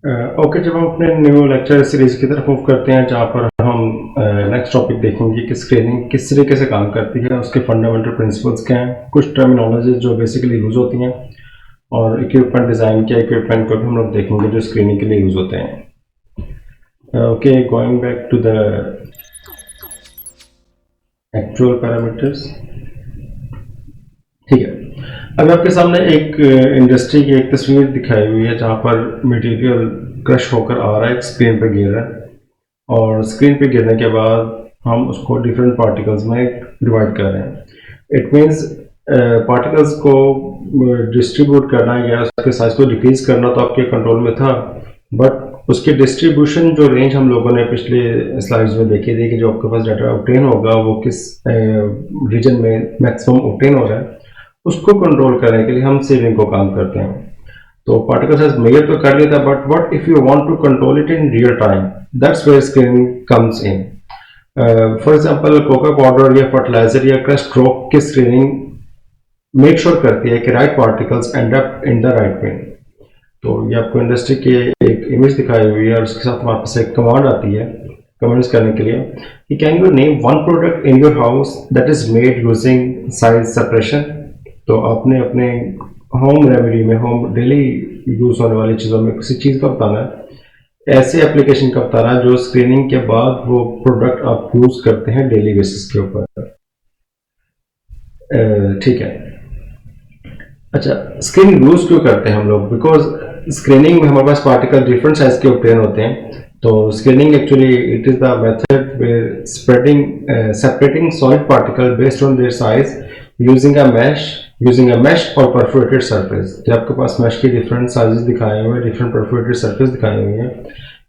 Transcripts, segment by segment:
Okay, जब हम अपने न्यू लेक्चर सीरीज की तरफ मूव करते हैं जहाँ पर हम नेक्स्ट टॉपिक देखेंगे कि स्क्रीनिंग किस तरीके से काम करती है, उसके फंडामेंटल प्रिंसिपल्स क्या हैं, कुछ टर्मिनोलॉजी जो बेसिकली यूज़ होती हैं, और इक्विपमेंट डिज़ाइन क्या इक्विपमेंट को भी हम लोग देखेंगे जो स्क्रीनिंग के लिए यूज़ होते हैं। Okay, going back to the actual parameters. ठीक है, अभी आपके सामने एक इंडस्ट्री की एक तस्वीर दिखाई हुई है जहाँ पर मटेरियल क्रश होकर आ रहा है, एक स्क्रीन पे गिर रहा है, और स्क्रीन पे गिरने के बाद हम उसको डिफरेंट पार्टिकल्स में डिवाइड कर रहे हैं। इट मीन्स पार्टिकल्स को डिस्ट्रीब्यूट करना या उसके साइज को डिक्रीज करना तो आपके कंट्रोल में था, बट उसकी डिस्ट्रीब्यूशन जो रेंज हम लोगों ने पिछले स्लाइड्स में देखी थी कि जो आपके पास डाटा ऑब्टेन होगा वो किस रीजन में मैक्सिमम ऑब्टेन हो रहा है, उसको कंट्रोल करने के लिए हम सेविंग को काम करते हैं। तो पार्टिकल साइज मेजर तो कर लेता है, but what if you want to control it in real time, that's where screening comes in. For example cocoa powder या फर्टिलाइजर या क्रस्ट ड्रॉप की स्क्रीनिंग मेक श्योर करती है कि right particles end up in the right bin. तो ये आपको industry की एक इमेज दिखाई हुई है और उसके साथ हमारे पास एक कमांड आती है कमेंट्स करने के लिए कि can you name one product in your house that is made using size separation. तो आपने अपने होम रेमेडी में, होम डेली यूज होने वाली चीज़ों में किसी चीज़ का बताना है, ऐसे एप्लीकेशन का बताना है जो स्क्रीनिंग के बाद वो प्रोडक्ट आप यूज करते हैं डेली बेसिस के ऊपर। ठीक है, अच्छा, स्क्रीनिंग यूज क्यों करते हैं हम लोग? बिकॉज स्क्रीनिंग में हमारे पास पार्टिकल डिफरेंट साइज के ऑब्टेन होते हैं। तो screening actually it is the method where separating solid particle based on their size using a mesh और परफोरेटेड सरफेस। कि आपके पास मैश की डिफरेंट साइजेस दिखाए हुए हैं, डिफरेंट परफोरेटेड सरफेस दिखाए हुए हैं।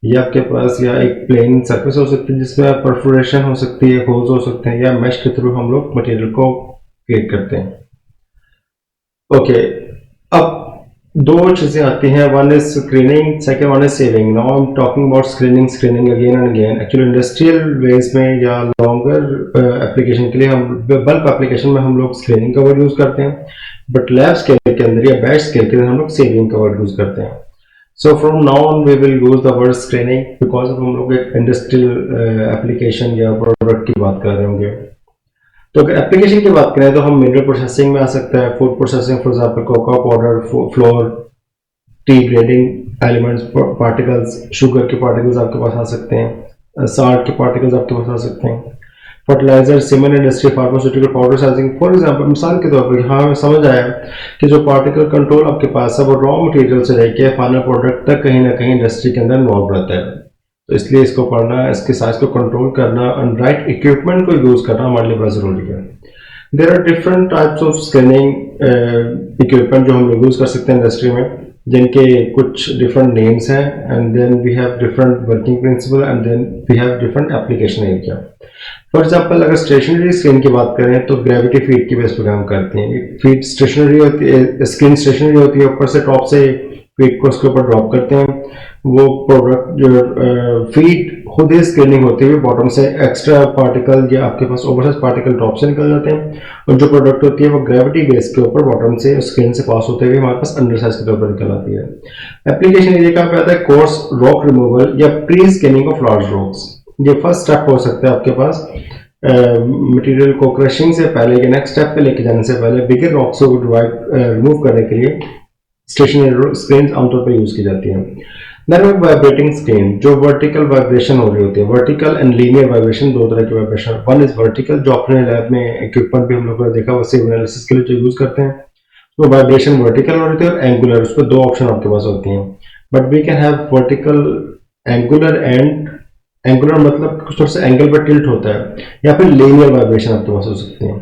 ये आपके पास या एक प्लेन सरफेस हो सकती है जिसमें परफोरेशन हो सकती है, होल्स हो सकते हैं, या मैश के थ्रू हम लोग मटेरियल को क्रिएट करते हैं। ओके, अब दो चीजें आती हैं, one is screening, second one is sieving. Now I am talking about screening again and again. Actually industrial ways में या लॉन्गर एप्लीकेशन के लिए हम बल्क एप्लीकेशन में हम लोग स्क्रीनिंग कवर यूज करते हैं, बट लैब स्केल के अंदर या बैच स्केल के अंदर हम लोग सेविंग कवर यूज करते हैं। So from now on we will use the word screening because हम लोग एक इंडस्ट्रियल एप्लीकेशन या प्रोडक्ट की बात कर रहे होंगे। तो अगर एप्लीकेशन की बात करें तो हम मिनरल प्रोसेसिंग में आ सकता है, food processing, for example cocoa powder, floor, T grading elements, particles, sugar के पार्टिकल्स आपके पास आ सकते हैं, साल्ट के पार्टिकल्स आपके पास आ सकते हैं, fertilizer, cement industry, pharmaceutical, powder sizing. For example, मिसाल के तौर पर यहाँ हमें समझ आया कि जो पार्टिकल कंट्रोल आपके पास है वो रॉ मटेरियल से लेके फाइनल प्रोडक्ट तक कहीं ना कहीं इंडस्ट्री के अंदर इन्वॉल्व रहता है। तो इसलिए इसको पढ़ना, इसके साइज को कंट्रोल करना और राइट इक्विपमेंट को यूज करना हमारे लिए बहुत जरूरी है। There are different types of scanning equipment जो हम लोग यूज कर सकते हैं इंडस्ट्री में, जिनके कुछ डिफरेंट नेम्स हैं, and then we have different working principle, and then we have different application area. For example, अगर स्टेशनरी स्क्रीन की बात करें तो ग्रेविटी फीड की बेस पर काम करते हैं। फीड स्टेशनरी होती है, स्क्रीन स्टेशनरी होती है, ऊपर से टॉप से फीड को उसके ऊपर ड्रॉप करते हैं। वो प्रोडक्ट जो फीड खुद ही स्क्रीनिंग होती है, बॉटम से एक्स्ट्रा पार्टिकल या आपके पास ओवरसाइज पार्टिकल ड्रॉप से निकल जाते हैं, और जो प्रोडक्ट होती है वो ग्रेविटी बेस के ऊपर बॉटम से स्क्रीन से पास होते हुए हमारे पास अंडर साइज के तौर पर निकल आती है। एप्लीकेशन एरिया कहाँ पे आता है? कोर्स रॉक रिमूवल या pre scanning of large rocks. ये फर्स्ट स्टेप हो सकता है आपके पास मटेरियल को क्रशिंग से पहले या नेक्स्ट स्टेप पे लेके जाने से पहले बिगर रॉक्स को रिमूव करने के लिए स्टेशनरी स्क्रीन आमतौर पर यूज की जाती है। देन वाइब्रेटिंग स्क्रीन, जो वर्टिकल वाइब्रेशन हो रही होती है, वर्टिकल एंड लीनियर वाइब्रेशन, दो तरह की वाइब्रेशन। वन इज वर्टिकल, जो अपने लैब में इक्विपमेंट भी हम लोगों ने देखा, वो सिग्नल एनालिसिस के लिए जो यूज करते हैं, तो वाइब्रेशन वर्टिकल हो रही थी, और एंगुलर, उस पर दो ऑप्शन आपके पास होती हैं। But we can have vertical, angular, and angular मतलब कुछ थोड़ा सा एंगल पर टिल्ट होता है, या फिर लीनियर वाइब्रेशन आपके पास हो सकती है।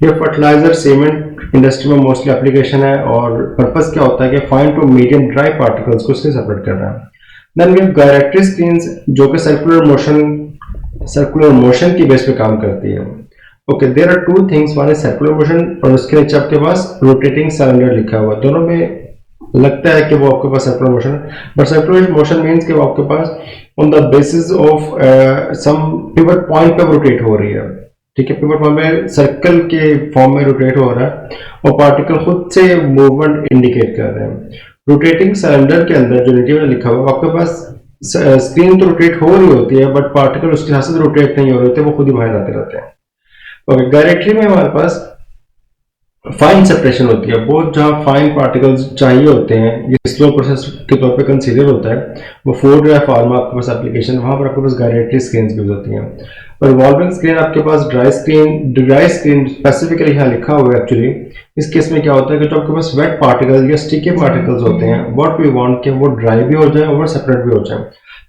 ये फर्टिलाइजर, सीमेंट इंडस्ट्री में मोस्टली एप्लीकेशन है, और पर्पस क्या होता है कि fine to medium dry particles को इससे सेपरेट करना है। Then we have gyratory screens, जो कि सर्कुलर मोशन की बेस पे काम करती है। Okay, there are two things, one is circular motion और उसके नीचे आपके पास रोटेटिंग सिलेंडर लिखा हुआ है। दोनों में लगता है कि वो आपके पास सर्कुलर मोशन है, बट सर्कुलर मोशन मीन्स कि वो आपके पास on the basis of some pivot point पे रोटेट हो रही है। ठीक है, पिवट पॉइंट में सर्कल के फॉर्म में रोटेट हो रहा है, और पार्टिकल खुद से मूवमेंट इंडिकेट कर रहे हैं। रोटेटिंग सिलेंडर के अंदर जो नेटिव में लिखा हुआ आपके पास स्क्रीन तो रोटेट हो रही होती है, बट पार्टिकल उसके साथ साथ रोटेट नहीं हो रहे होते, वो खुद ही बाहर आते रहते हैं। ओके, गायरेट्री में हमारे पास फाइन सेपरेशन होती है, बहुत जहाँ फाइन पार्टिकल्स चाहिए होते हैं, ये स्लो प्रोसेस के तौर पे कंसीडर होता है, वो फूड या फार्मा आपके पास एप्लीकेशन, वहाँ पर आपके पास गायरेट्री स्क्रीन यूज होती हैं। और रिवॉल्विंग स्क्रीन आपके पास ड्राई स्क्रीन स्पेसिफिकली यहाँ लिखा हुआ है एक्चुअली। इस केस में क्या होता है कि जो आपके पास वेट पार्टिकल या स्टिकी पार्टिकल्स होते हैं, व्हाट वी वांट कि वो ड्राई भी हो जाए और सेपरेट भी हो जाए,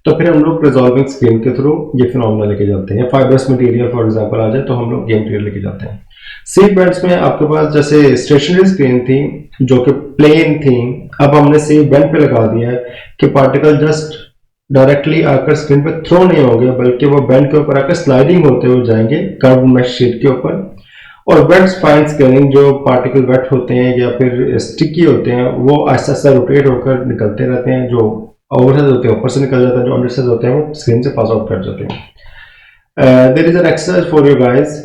तो फिर हम लोग रिजॉल्विंग स्क्रीन के थ्रू ये फिनोमेना लेके जाते हैं। फाइबरस मटेरियल फॉर एग्जांपल आ जाए तो हम लोग ये मटेरियल लेके जाते हैं। सीट बेल्ट्स में आपके पास जैसे स्टेशनरी स्क्रीन थी जो कि प्लेन थी, अब हमने सीट बेल्ट पे लगा दिया है कि पार्टिकल जस्ट डायरेक्टली आकर स्क्रीन पे थ्रो नहीं होंगे, बल्कि वो बेल्ट के ऊपर आकर स्लाइडिंग होते हुए जाएंगे कर्व मेश शीट के ऊपर। और वेट फाइन स्कैनिंग, जो पार्टिकल वेट होते हैं या फिर स्टिकी होते हैं, वो आहिस्ता आहिस्ता रोटेट होकर निकलते रहते हैं, जो ओवरसाइज होते हैं ऊपर से निकल जाते हैं, जो अंडरसाइज होते हैं वो स्क्रीन से पास आउट कर जाते हैं। There is an exercise for you guys.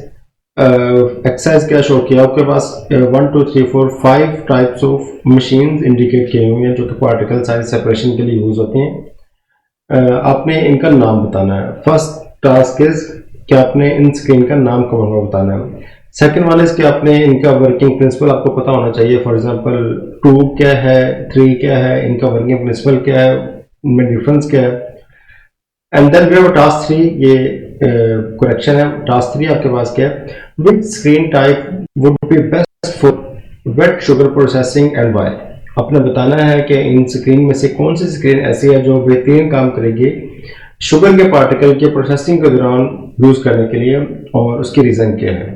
Exercise क्या शो किया आपके पास 1 2 3 4 5 टाइप्स ऑफ मशीन इंडिकेट किए हुए हैं जो कि पार्टिकल साइज सेपरेशन के लिए यूज होती हैं। आपने इनका नाम बताना है। फर्स्ट टास्क इज कि आपने इन स्क्रीन का नाम कॉमन बताना है। सेकंड वन इज कि आपने इनका वर्किंग प्रिंसिपल आपको पता होना चाहिए। फॉर एग्जांपल 2 क्या है, 3 क्या है, इनका वर्किंग प्रिंसिपल क्या है, उनमें डिफरेंस क्या है। And then we have task 3, ये करेक्शन है। टास्क 3 आपके पास क्या है, which screen type would be best for wet sugar processing and why. आपने बताना है कि इन स्क्रीन में से कौन सी स्क्रीन ऐसी है जो बेहतरीन काम करेगी शुगर के पार्टिकल के प्रोसेसिंग के दौरान यूज करने के लिए, और उसकी रीजन क्या है।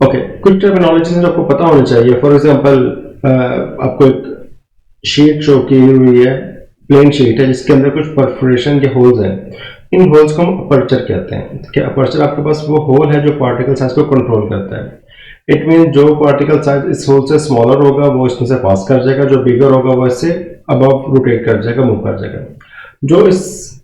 ओके, कुछ टर्मिनोलॉजीज आपको पता होनी चाहिए। फॉर एग्जांपल आपको एक शीट शो की हुई है, प्लेन शीट है जिसके अंदर कुछ परफोरेशन के होल्स हैं। इन होल्स को हम अपर्चर कहते हैं। कि अपर्चर आपके पास वो होल है जो पार्टिकल साइज को कंट्रोल करता है। इट मीन जो पार्टिकल साइज इस होल से स्मॉलर होगा वो इसमें से पास कर जाएगा, जो बिगर होगा वो इससे अबव रोटेट कर जाएगा, मूव कर जाएगा। जो इस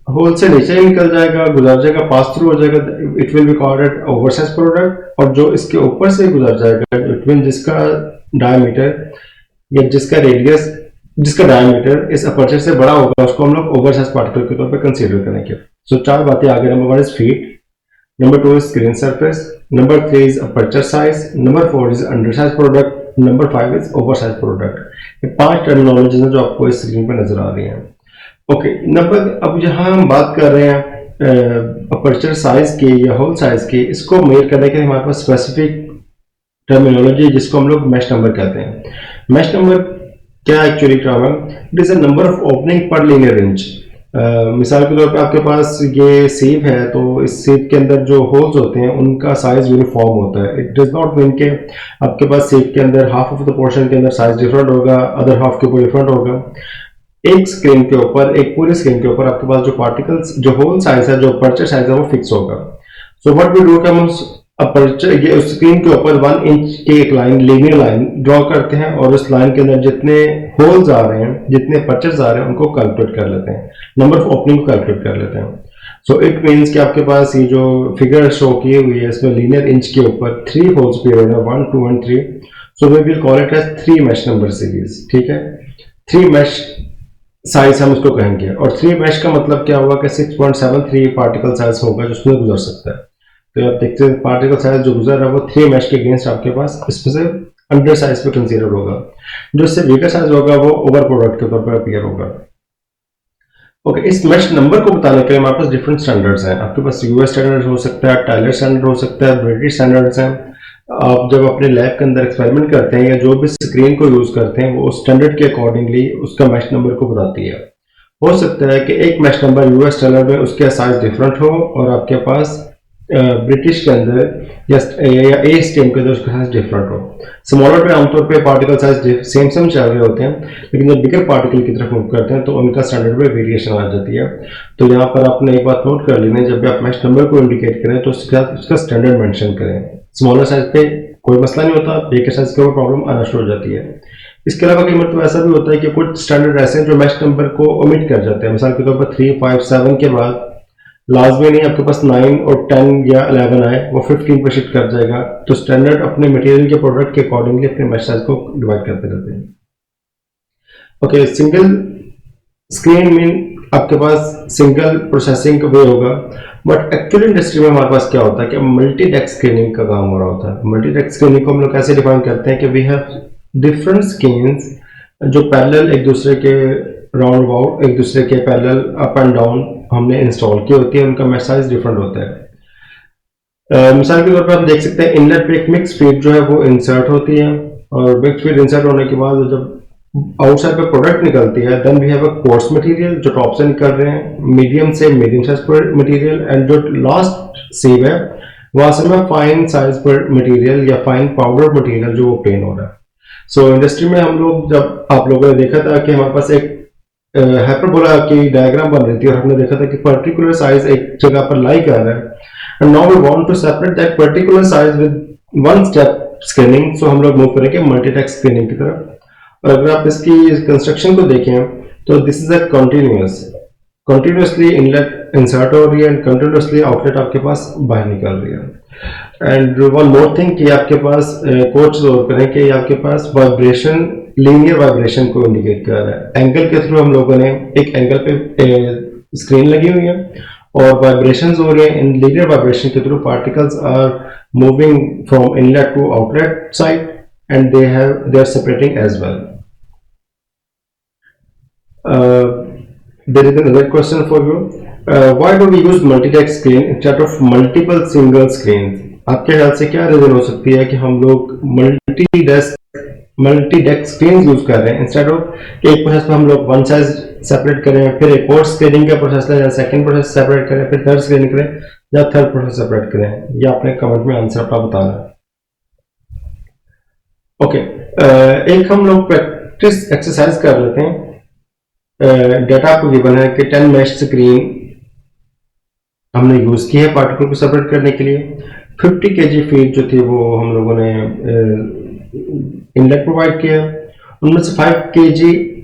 होल से नीचे निकल जाएगा, गुजर जाएगा, पास थ्रू हो जाएगा, it will be called oversize product. और जो इसके ऊपर से गुजर जाएगा, इट मीन जिसका डायमीटर या जिसका रेडियस, जिसका डायमीटर इस अपर्चर से बड़ा होगा, उसको हम लोग ओवरसाइज पार्टिकल के तौर पे कंसीडर करेंगे। सो 4 बातें आगे। Number 1 is feet, number 2 is screen surface, number 3 is aperture size, number 4 is undersize product, number 5 is oversize product. ये 5 टर्मिनोलॉजीज हैं जो आपको इस स्क्रीन पर नजर आ रही हैं। ओके, नंबर अब यहाँ हम बात कर रहे हैं अपर्चर साइज की या होल साइज की। इसको मेजर करने के लिए हमारे पास स्पेसिफिक टर्मिनोलॉजी जिसको हम लोग मैश नंबर कहते हैं। मैश नंबर क्या एक्चुअली टर्म है? It is a number of opening पर लीनियर इंच। मिसाल के तौर पे आपके पास ये सीप है, तो इस सीप के अंदर जो होल्स होते हैं उनका साइज यूनिफॉर्म होता है। इट डज नॉट मीन के आपके पास सीप के अंदर हाफ ऑफ द पोर्शन के अंदर साइज डिफरेंट होगा, अदर हाफ के ऊपर डिफरेंट होगा। एक स्क्रीन के ऊपर, एक पूरी स्क्रीन के ऊपर आपके पास जो पार्टिकल्स, जो होल साइज है, जो अपर्चर साइज है, वो फिक्स होगा। सो व्हाट वी डू कि हम अपर्चर ये उस स्क्रीन के ऊपर 1 इंच की एक लाइन, लीनियर लाइन ड्रॉ करते हैं, और उस लाइन के अंदर जितने होल्स आ रहे हैं, जितने अपर्चर्स आ रहे हैं, उनको कैलकुलेट कर लेते हैं, नंबर ऑफ ओपनिंग को कैलकुलेट कर लेते हैं। सो इट मीन्स कि आपके पास ये जो फिगर शो की हुई है इसमें लीनियर इंच के ऊपर 3 होल्स पे है, 1 2 and 3। So we will call it as 3 mesh number series. ठीक है, 3 मैश साइज हम उसको कहेंगे। और 3 मैश का मतलब क्या होगा कि 6.73 पार्टिकल साइज होगा जो उसमें गुजर सकता है। तो आप देखते हैं पार्टिकल साइज जो गुजर रहा है वो 3 मैश के अगेंस्ट आपके पास इसमें से अंडर साइज पे कंसीडर होगा। जो इससे बिगर साइज होगा वो ओवर प्रोडक्ट के तौर पर अपीयर होगा। ओके, इस मैश नंबर को बताने के लिए हमारे पास डिफरेंट स्टैंडर्ड्स हैं। आपके पास यूएस स्टैंडर्ड हो सकता है, टाइलर स्टैंडर्ड हो सकता है, ब्रिटिश स्टैंडर्ड्स हैं। आप जब अपने लैब के अंदर एक्सपेरिमेंट करते हैं या जो भी स्क्रीन को यूज करते हैं, वो स्टैंडर्ड के अकॉर्डिंगली उसका मैश नंबर को बताती है। हो सकता है कि एक मैश नंबर यूएस स्टैंडर्ड में उसका साइज डिफरेंट हो, और आपके पास ब्रिटिश के अंदर या ए स्टेम के अंदर उसका साइज डिफरेंट हो। स्मॉलर पे आमतौर पे पार्टिकल साइज सेम चल रहे होते हैं, लेकिन जब बिगर पार्टिकल की तरफ मूव करते हैं तो उनका स्टैंडर्ड में वेरिएशन आ जाती है। तो यहाँ पर आपने एक बात नोट कर लेना, जब भी आप मैश नंबर को इंडिकेट करें तो उसका स्टैंडर्ड मेंशन करें। स्मॉलर साइज पे कोई मसला नहीं होता, बिगर साइज के ऊपर प्रॉब्लम आना शुरू हो जाती है। इसके अलावा कई मतलब ऐसा भी होता है कि कुछ स्टैंडर्ड ऐसे हैं जो मैश नंबर को ओमिट कर जाते हैं। मिसाल के तौर पर 3 5 7 के बाद लाजमी नहीं आपके पास 9 और 10 या 11 आए, वो 15 पर शिफ्ट कर जाएगा। तो स्टैंडर्ड अपने मटेरियल के प्रोडक्ट के अकॉर्डिंगली अपने मैश साइज को डिवाइड करते रहते हैं। ओके, सिंगल स्क्रीन मीन आपके पास सिंगल प्रोसेसिंग का वे होगा, बट एक्चुअली इंडस्ट्री में हमारे पास क्या होता है कि मल्टी डेस्क स्क्रीनिंग का काम हो रहा होता है। मल्टी डेस्क स्क्रीनिंग को हम लोग कैसे डिफाइन करते हैं कि वी हैव डिफरेंट स्क्रीन्स जो पैरेलल एक दूसरे के राउंड अबाउट एक दूसरे के पैरेलल अप एंड डाउन हमने इंस्टॉल की होती है, उनका साइज डिफरेंट होता है। मिसाल के तौर पर आप देख सकते हैं इनलेट पे एक मिक्स फीड जो है वो इंसर्ट होती है, और मिक्स फीड इंसर्ट होने के बाद जब आउटसाइड पे प्रोडक्ट निकलती है, then we have a coarse material जो टॉप से निकल रहे हैं, मीडियम से मीडियम साइज पर मटेरियल, एंड जो लास्ट सीव है वहां से में फाइन साइज पर मटेरियल या फाइन पाउडर मटेरियल जो वो प्लेन हो रहा है। सो इंडस्ट्री में हम लोग जब आप लोगों ने देखा था कि हमारे पास एक हाइपरबोला की डायग्राम बन रही थी और हमने देखा था कि पर्टिकुलर साइज एक जगह पर लाई कर रहा है, and now we want to separate that particular size with one step scanning, so हम लोग मूव करेंगे मल्टीटेक्स्ट स्कैनिंग की तरफ। और अगर आप इसकी कंस्ट्रक्शन को देखें तो this is a continuously inlet insert हो रही है एंड कंटिन्यूसली आउटलेट आपके पास बाहर निकल रही है। एंड वन मोर थिंग कि आपके पास कोच जोर करें कि आपके पास वाइब्रेशन लीनियर वाइब्रेशन को इंडिकेट कर रहा है। एंगल के थ्रू हम लोगों ने एक एंगल पे स्क्रीन लगी हुई है और वाइब्रेशंस हो रहे हैं। इन लीनियर वाइब्रेशन के through particles are moving from inlet to outlet side and they are separating as well. there is another question for you. Why do we use multi-desk screen instead of multiple single screens? आपके ख्याल से क्या reason हो सकती है कि हम लोग मल्टी डेस्क स्क्रीन यूज कर रहे हैं इंस्टेड ऑफ एक प्रोसेस में हम लोग वन साइज सेपरेट करें, फिर एक और स्क्रीनिंग का प्रोसेस लें, या सेकंड प्रोसेस सेपरेट करें, फिर थर्ड स्क्रीनिंग करें, या थर्ड प्रोसेस सेपरेट करें? ये आपने कमेंट में आंसर अपना बताना है। ओके, एक हम लोग प्रैक्टिस एक्सरसाइज कर लेते हैं। डेटा आपको गिवन है कि 10 मैश स्क्रीन हमने यूज की है पार्टिकल को सेपरेट करने के लिए। 50 kg फीड जो थी वो हम लोगों ने इनलेट प्रोवाइड किया, उनमें से 5 kg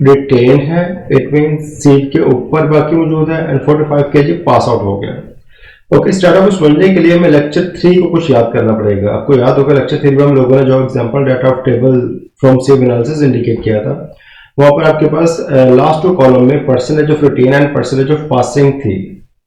रिटेन है, इट मीन सीट के ऊपर बाकी मौजूद है, एंड 45 kg पास आउट हो गया। ओके, इस डाटा को समझने के लिए हमें लेक्चर 3 को कुछ याद करना पड़ेगा। आपको याद होगा लेक्चर 3 में हम लोगों ने जो example data of table from sieve analysis indicate किया था, वहां पर आपके पास लास्ट 2 कॉलम में percentage of retain and percentage of passing थी।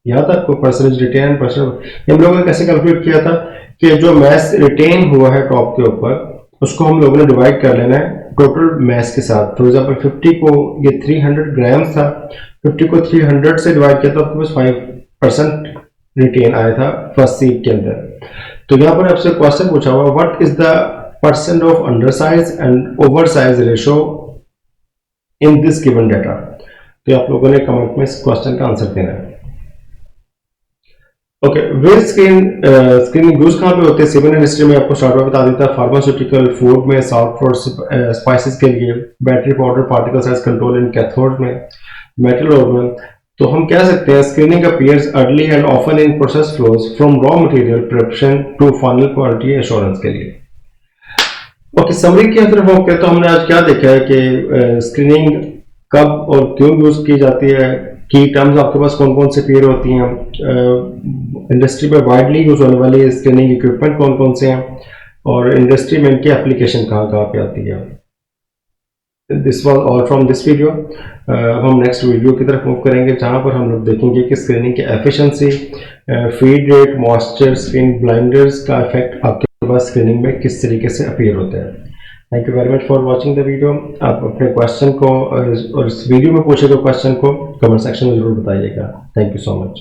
याद आपको परसेंटेज रिटेन एंड परसेंटेज हम लोगों ने कैसे कैलकुलेट किया था कि जो मैस रिटेन हुआ है टॉप के ऊपर उसको हम लोगों ने डिवाइड कर लेना है टोटल मैस के साथ। फॉर एग्जांपल 50 को ये 300 ग्राम्स था, 50 को 300 से डिवाइड किया तो आपके पास 5% रिटेन आया था फर्स्ट सीट के अंदर। तो यहाँ पर आपसे क्वेश्चन पूछा हुआ what is the percent of undersize and oversize ratio in this given data. तो आप लोगों ने कमेंट में इस क्वेश्चन का आंसर देना है। ओके, वेयर स्क्रीनिंग यूज कहाँ पे होते हैं? सिविल इंडस्ट्री में आपको स्टार्ट में बता देता है, फार्मास्यूटिकल, फूड में, सॉल्ट फॉर स्पाइसेस के लिए, battery powder particle size control in cathode में, मेटल ओर में। तो हम कह सकते हैं screening appears early and often in process flows from raw material preparation to final quality assurance के लिए। ओके, समरी की तरफ हम कहते हैं हमने आज क्या देखा है कि स्क्रीनिंग कब और क्यों यूज की जाती है, की टर्म्स आपके पास कौन कौन से अपीयर होती हैं, इंडस्ट्री में वाइडली यूज होने वाली स्क्रीनिंग इक्विपमेंट कौन कौन से हैं, और इंडस्ट्री में इनकी एप्लीकेशन कहाँ कहाँ पे आती है। This was all from this video. अब हम नेक्स्ट वीडियो की तरफ मूव करेंगे जहाँ पर हम लोग देखेंगे कि स्क्रीनिंग की efficiency, feed rate, moisture, screen blinders का इफेक्ट आपके पास स्क्रीनिंग में किस तरीके से अपीयर होता है। Thank you very much for watching the video. आप अपने क्वेश्चन को और इस वीडियो में पूछे गए क्वेश्चन को कमेंट सेक्शन में जरूर बताइएगा। Thank you so much.